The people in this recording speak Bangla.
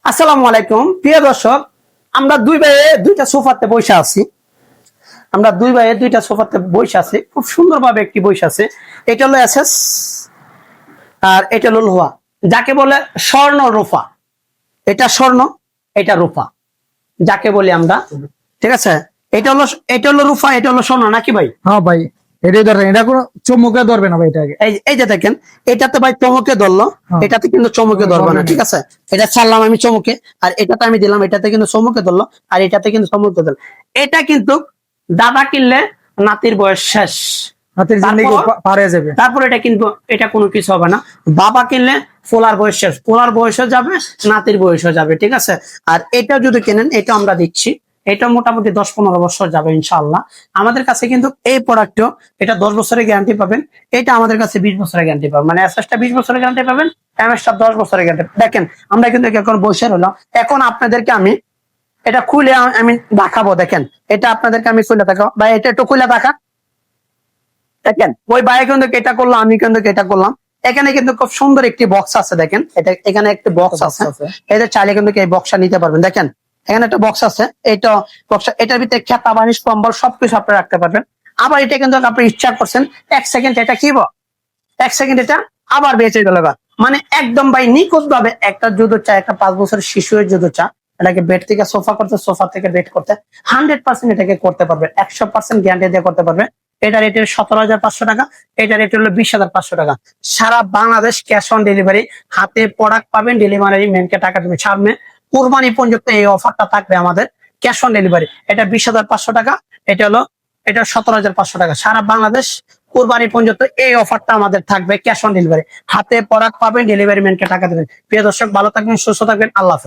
আসসালামু আলাইকুম প্রিয় দর্শক, আমরা দুই ভাইয়ে দুইটা সোফাতে বসে আছি। খুব সুন্দরভাবে একটি বসে আছে। এটা হলো এসএস আর এটা হলো লোহা, যাকে বলে স্বর্ণ রূপা। এটা স্বর্ণ, এটা রূপা, যাকে বলি আমরা। ঠিক আছে, এটা হলো রূপা, এটা হলো স্বর্ণ, নাকি ভাই? হ্যাঁ ভাই, এটাই ধরেন, এটা কোনো চমকে ধরবে না ভাই এটাকে। এই যে দেখেন, এটাতে ভাই চমকে ধরলো, হ্যাঁ। এটাতে কিন্তু চমকে ধরবে না। ঠিক আছে, এটা ছাড়লাম আমি চমকে, আর এটাতে আমি দিলাম, এটাতে কিন্তু চমকে ধরলো, আর এটাতে কিন্তু চমকে ধরলো। এটা কিন্তু দাদা কিনলে নাতির বয়স শেষ, হাতের জিন্দেগি পার হয়ে যাবে। তারপর এটা কিন্তু এটা কোনো কিছু হবে না। বাবা কিনলে পোলার বয়স শেষ, পোলার বয়সও যাবে, নাতির বয়সও যাবে। ঠিক আছে, আর এটা যদি কেনেন, এটা আমরা দিচ্ছি, এটা মোটামুটি 10-15 বছর যাবে ইনশাআল্লাহ। আমাদের কাছে কিন্তু এই প্রোডাক্টও এটা 10 বছরের গ্যারান্টি পাবেন। এটা আমাদের কাছে 20 বছরের গ্যারান্টি পাবেন, মানে এসএসটা 20 বছরের গ্যারান্টি পাবেন, এমএসটা 10 বছরের গ্যারান্টি। দেখেন, আমরা কিন্তু এখন বসে রইলাম, এখন আপনাদেরকে আমি এটা খুলে আমি দেখাবো। দেখেন, এটা আপনাদেরকে আমি খুলে দেখাবো বা এটা একটু খুলে দেখা। দেখেন, ওই বাইরে কিন্তু এটা করলাম, আমি কিন্তু এটা করলাম। এখানে কিন্তু খুব সুন্দর একটি বক্স আছে। দেখেন, এটা এখানে একটা বক্স আছে, এটা চাইলে কিন্তু এই বক্সটা নিতে পারবেন। দেখেন, এখানে একটা বক্স আছে, এটা বক্স, এটার ভিতরে খেতা বানিশ কম্বল সবকিছু আপনি রাখতে পারবেন। আবার এটা কিন্তু আপনি ইচ্ছা করছেন 1 সেকেন্ড এটা কি 1 সেকেন্ড এটা আবার বেঁচে গেল। মানে একদম ভাই নিখুঁত ভাবে একটা জুতো চা, একটা 5 বছরের শিশুর জুতো চা, এটাকে বেড থেকে সোফা করতে, সোফা থেকে বেড করতে 100% এটাকে করতে পারবে, 100% গ্যারান্টি দিয়ে করতে পারবে। এটা রেট 17,500 টাকা, এটা রেট হলো 20,500 টাকা। সারা বাংলাদেশ ক্যাশ অন ডেলিভারি, হাতে প্রোডাক্ট পাবেন, ডেলিভারি ম্যানকে টাকা দেবে। সামনে কুরবানি পর্যন্ত এই অফারটা থাকবে আমাদের, ক্যাশ অন ডেলিভারি। এটা 20,500 টাকা, এটা 17,500 টাকা। সারা বাংলাদেশ কুরবানি পর্যন্ত এই অফারটা আমাদের থাকবে, ক্যাশ অন ডেলিভারি। হাতে প্রোডাক্ট পাবেন, ডেলিভারি ম্যানকে টাকা দেবেন। প্রিয় দর্শক, ভালো থাকবেন, সুস্থ থাকবেন, আল্লাহ হাফেজ।